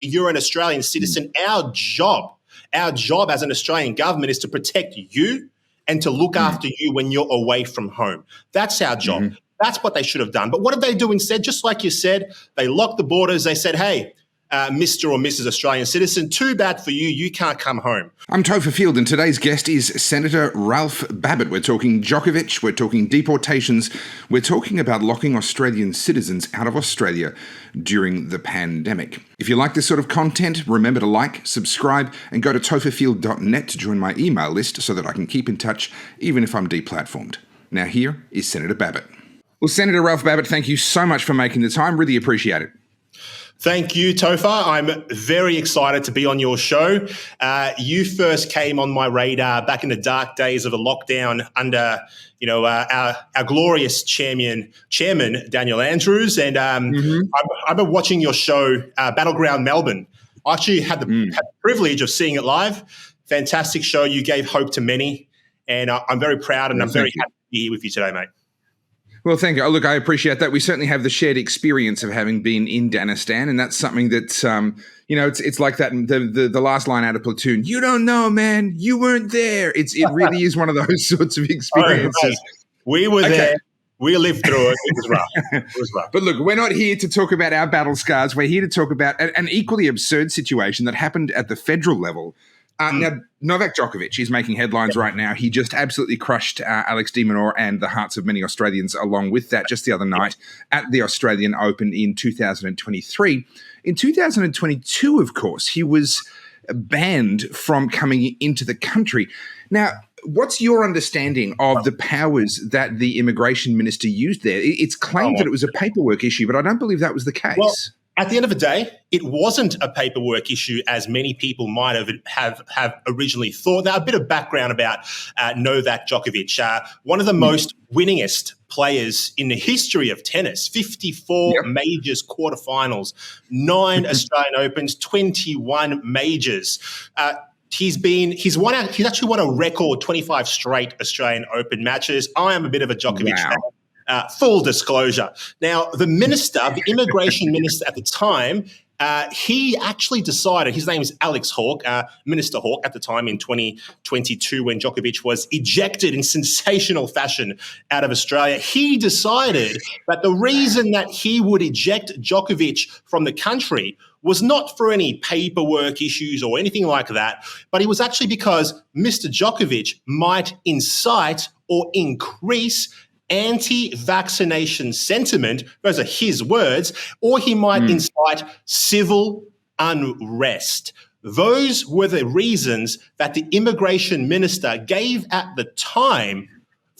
you're an Australian citizen. Our job as an Australian government is to protect you and to look after you when you're away from home. That's our job. That's what they should have done. But what did they do instead? Just like you said, they locked the borders. They said, hey, Mr. or Mrs. Australian citizen, too bad for you. You can't come home. I'm Topher Field, and today's guest is Senator Ralph Babet. We're talking Djokovic, we're talking deportations, we're talking about locking Australian citizens out of Australia during the pandemic. If you like this sort of content, remember to like, subscribe, and go to topherfield.net to join my email list so that I can keep in touch even if I'm deplatformed. Now here is Senator Babet. Well, Senator Ralph Babet, thank you so much for making the time. Really appreciate it. Thank you, Topher. I'm very excited to be on your show. You first came on my radar back in the dark days of the lockdown under, our glorious chairman Daniel Andrews, and I've been watching your show, Battleground Melbourne. I actually had the privilege of seeing it live. Fantastic show. You gave hope to many, and I'm very proud and I'm very happy to be here with you today, mate. Well, thank you. Look, I appreciate that. We certainly have the shared experience of having been in Danistan, and that's something that, it's like that, the last line out of Platoon, you don't know, man, you weren't there. It really is one of those sorts of experiences. We were there. We lived through it. It was rough. But look, we're not here to talk about our battle scars. We're here to talk about an equally absurd situation that happened at the federal level. Now, Novak Djokovic is making headlines right now. He just absolutely crushed Alex de Minaur and the hearts of many Australians along with that just the other night at the Australian Open in 2023. In 2022, of course, he was banned from coming into the country. Now, what's your understanding of the powers that the immigration minister used there? It's claimed that it was a paperwork issue, but I don't believe that was the case. Well, at the end of the day, it wasn't a paperwork issue as many people might have originally thought. Now, a bit of background about Novak Djokovic, one of the most winningest players in the history of tennis, 54 majors, quarterfinals, 9 Australian Opens, 21 majors. He's actually won a record 25 straight Australian Open matches. I am a bit of a Djokovic fan. Full disclosure. Now, the immigration minister at the time, he actually decided, his name is Alex Hawke, Minister Hawke at the time in 2022 when Djokovic was ejected in sensational fashion out of Australia. He decided that the reason that he would eject Djokovic from the country was not for any paperwork issues or anything like that, but it was actually because Mr. Djokovic might incite or increase anti-vaccination sentiment, those are his words, or he might incite civil unrest. Those were the reasons that the immigration minister gave at the time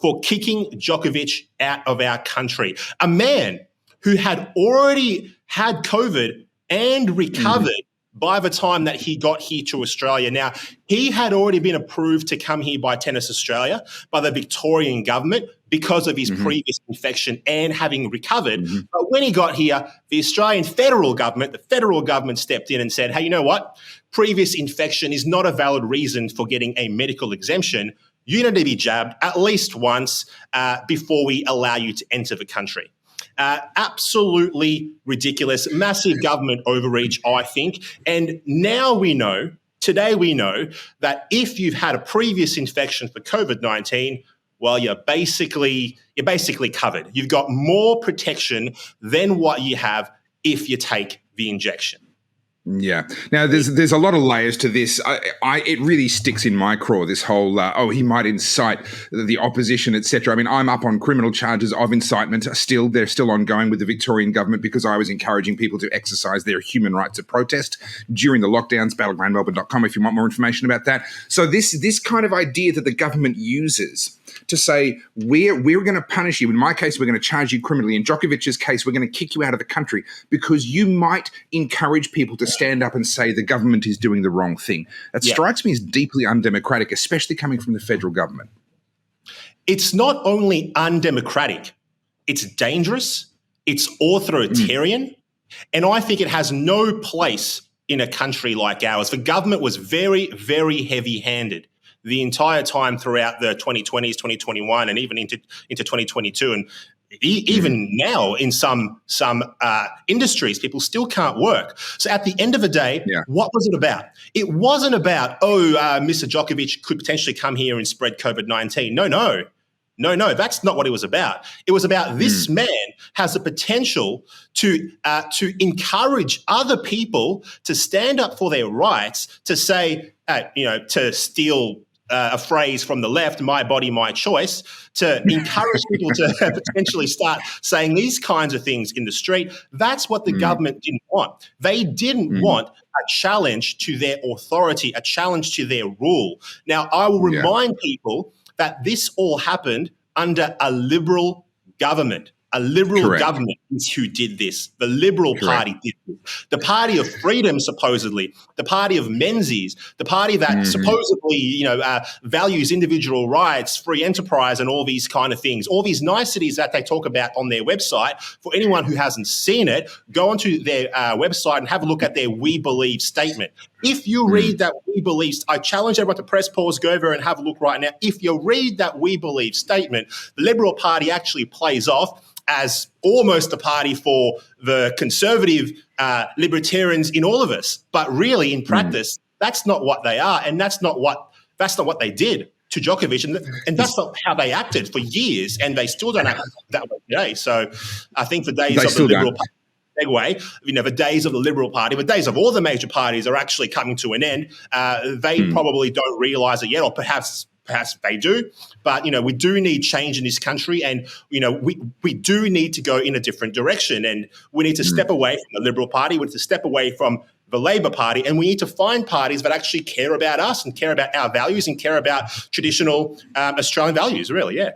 for kicking Djokovic out of our country. A man who had already had COVID and recovered by the time that he got here to Australia. Now, he had already been approved to come here by Tennis Australia, by the Victorian government, because of his previous infection and having recovered. But when he got here, the Australian federal government stepped in and said, hey, you know what? Previous infection is not a valid reason for getting a medical exemption. You need to be jabbed at least once before we allow you to enter the country. Absolutely ridiculous, massive government overreach, I think. And today we know that if you've had a previous infection for COVID-19, well, you're basically covered. You've got more protection than what you have if you take the injection. Yeah. Now, there's a lot of layers to this. It really sticks in my craw, this whole, he might incite the opposition, etc. I mean, I'm up on criminal charges of incitement. They're still ongoing with the Victorian government because I was encouraging people to exercise their human right to protest during the lockdowns, battlegroundmelbourne.com if you want more information about that. So this kind of idea that the government uses to say, we're going to punish you. In my case, we're going to charge you criminally. In Djokovic's case, we're going to kick you out of the country because you might encourage people to stand up and say the government is doing the wrong thing. That strikes me as deeply undemocratic, especially coming from the federal government. It's not only undemocratic, it's dangerous, it's authoritarian, and I think it has no place in a country like ours. The government was very, very heavy-handed the entire time throughout the 2020s, 2021, and even into 2022. And Even now, in some industries, people still can't work. So at the end of the day, what was it about? It wasn't about, Mr. Djokovic could potentially come here and spread COVID-19. No, that's not what it was about. It was about this man has the potential to encourage other people to stand up for their rights, to say, to steal a phrase from the left, my body, my choice, to encourage people to potentially start saying these kinds of things in the street. That's what the government didn't want. They didn't want a challenge to their authority, a challenge to their rule. Now, I will remind people that this all happened under a Liberal government. A Liberal government is who did this. The Liberal Party did this. The Party of Freedom, supposedly, the Party of Menzies, the party that supposedly, values individual rights, free enterprise, and all these kind of things, all these niceties that they talk about on their website. For anyone who hasn't seen it, go onto their website and have a look at their We Believe statement. If you read that We Believe, I challenge everyone to press pause, go over and have a look right now. If you read that We Believe statement, the Liberal Party actually plays off as almost a party for the conservative libertarians in all of us. But really, in practice, that's not what they are, and that's not what they did to Djokovic, and that's not how they acted for years, and they still don't act that way today. So I think the days of the Liberal Party, the days of the Liberal Party, the days of all the major parties are actually coming to an end. They probably don't realise it yet, or perhaps they do, but we do need change in this country, and we do need to go in a different direction, and we need to step away from the Liberal Party, we need to step away from the Labor Party, and we need to find parties that actually care about us and care about our values and care about traditional Australian values. Really, yeah.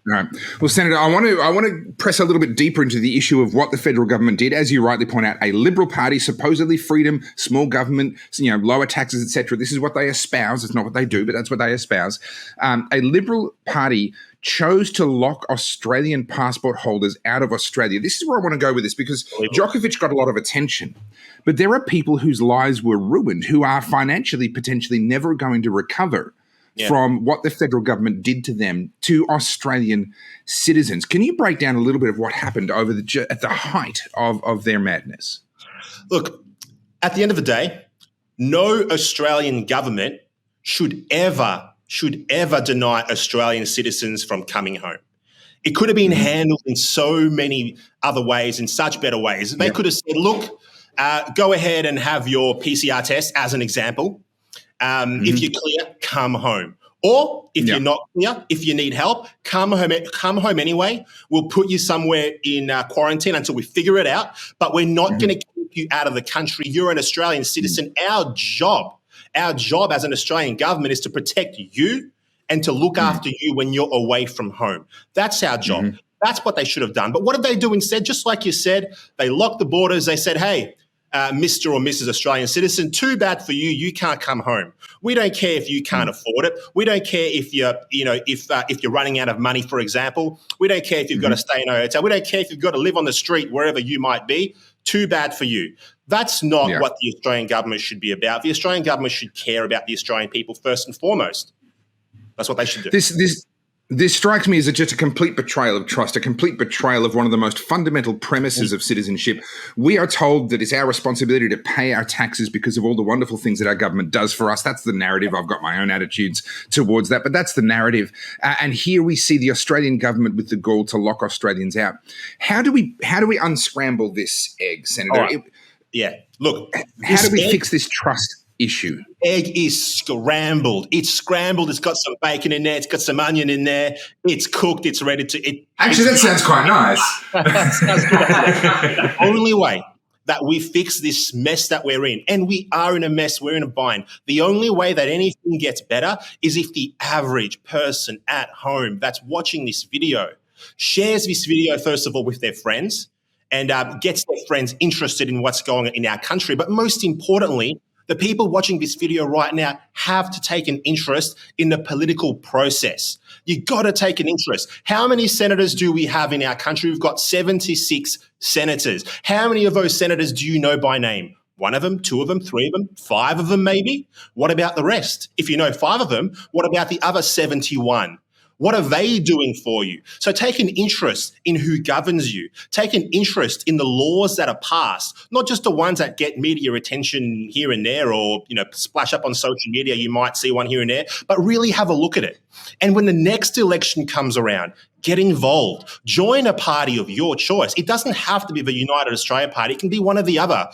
All right. Well, Senator, I want to press a little bit deeper into the issue of what the federal government did. As you rightly point out, a Liberal Party, supposedly freedom, small government, lower taxes, etc. This is what they espouse. It's not what they do, but that's what they espouse. A Liberal Party chose to lock Australian passport holders out of Australia. This is where I want to go with this, because Djokovic got a lot of attention, but there are people whose lives were ruined, who are financially potentially never going to recover from what the federal government did to them, to Australian citizens. Can you break down a little bit of what happened at the height of their madness? Look, at the end of the day, no Australian government should ever deny Australian citizens from coming home. It could have been handled in so many other ways, in such better ways. They could have said, look, go ahead and have your PCR test, as an example. If you're clear, come home. Or if you're not clear, if you need help, come home anyway. We'll put you somewhere in quarantine until we figure it out. But we're not going to keep you out of the country. You're an Australian citizen. Our job as an Australian government is to protect you and to look after you when you're away from home. That's our job. That's what they should have done. But what did they do instead? Just like you said, they locked the borders. They said, hey, Mr. or Mrs. Australian citizen, too bad for you. You can't come home. We don't care if you can't afford it. We don't care if you're running out of money, for example. We don't care if you've got to stay in a hotel. We don't care if you've got to live on the street, wherever you might be. Too bad for you. That's not what the Australian government should be about. The Australian government should care about the Australian people first and foremost. That's what they should do. This strikes me as just a complete betrayal of trust, a complete betrayal of one of the most fundamental premises of citizenship. We are told that it's our responsibility to pay our taxes because of all the wonderful things that our government does for us. That's the narrative. I've got my own attitudes towards that, but that's the narrative. And here we see the Australian government with the goal to lock Australians out. How do we unscramble this egg, Senator? Right. Look, how do we fix this trust issue? Egg is scrambled. It's scrambled. It's got some bacon in there. It's got some onion in there. It's cooked. It's ready to. Actually, that sounds quite nice. The only way that we fix this mess that we're in, and we are in a mess, we're in a bind. The only way that anything gets better is if the average person at home that's watching this video shares this video, first of all, with their friends, and gets their friends interested in what's going on in our country. But most importantly, the people watching this video right now have to take an interest in the political process. You got to take an interest. How many senators do we have in our country? We've got 76 senators. How many of those senators do you know by name? One of them, two of them, three of them, five of them maybe? What about the rest? If you know five of them, what about the other 71? What are they doing for you? So take an interest in who governs you. Take an interest in the laws that are passed, not just the ones that get media attention here and there, or splash up on social media. You might see one here and there, but really have a look at it. And when the next election comes around, get involved. Join a party of your choice. It doesn't have to be the United Australia Party. It can be one of the other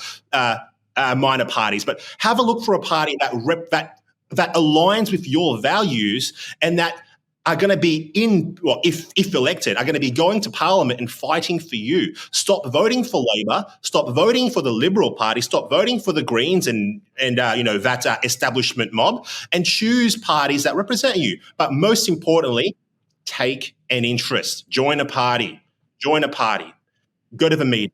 minor parties. But have a look for a party that aligns with your values and that are going to be if elected, are going to be going to Parliament and fighting for you. Stop voting for Labor. Stop voting for the Liberal Party. Stop voting for the Greens and that establishment mob, and choose parties that represent you. But most importantly, take an interest. Join a party. Join a party. Go to the meeting.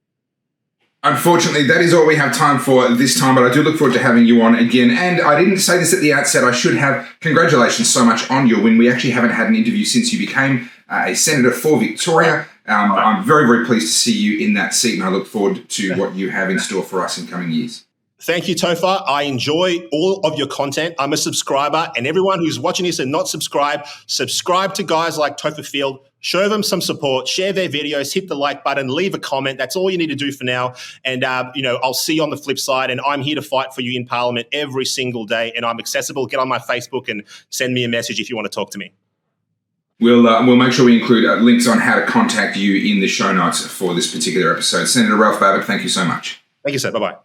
Unfortunately, that is all we have time for this time, but I do look forward to having you on again. And I didn't say this at the outset. I should have. Congratulations so much on your win. We actually haven't had an interview since you became a senator for Victoria. I'm very, very pleased to see you in that seat, and I look forward to what you have in store for us in coming years. Thank you, Topher. I enjoy all of your content. I'm a subscriber, and everyone who's watching this and not subscribe to guys like Topher Field. Show them some support, share their videos, hit the like button, leave a comment. That's all you need to do for now. And, I'll see you on the flip side. And I'm here to fight for you in Parliament every single day. And I'm accessible. Get on my Facebook and send me a message if you want to talk to me. We'll make sure we include links on how to contact you in the show notes for this particular episode. Senator Ralph Babbitt, thank you so much. Thank you, sir. Bye-bye.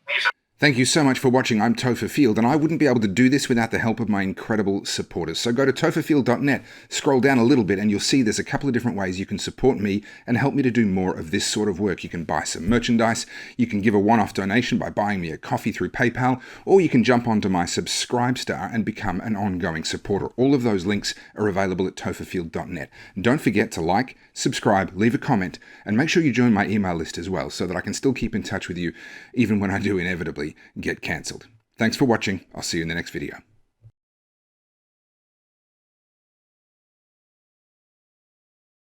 Thank you so much for watching. I'm Topher Field, and I wouldn't be able to do this without the help of my incredible supporters. So go to topherfield.net, scroll down a little bit, and you'll see there's a couple of different ways you can support me and help me to do more of this sort of work. You can buy some merchandise, you can give a one-off donation by buying me a coffee through PayPal, or you can jump onto my Subscribestar and become an ongoing supporter. All of those links are available at topherfield.net. And don't forget to like, subscribe, leave a comment, and make sure you join my email list as well so that I can still keep in touch with you even when I do inevitably get cancelled. Thanks for watching. I'll see you in the next video.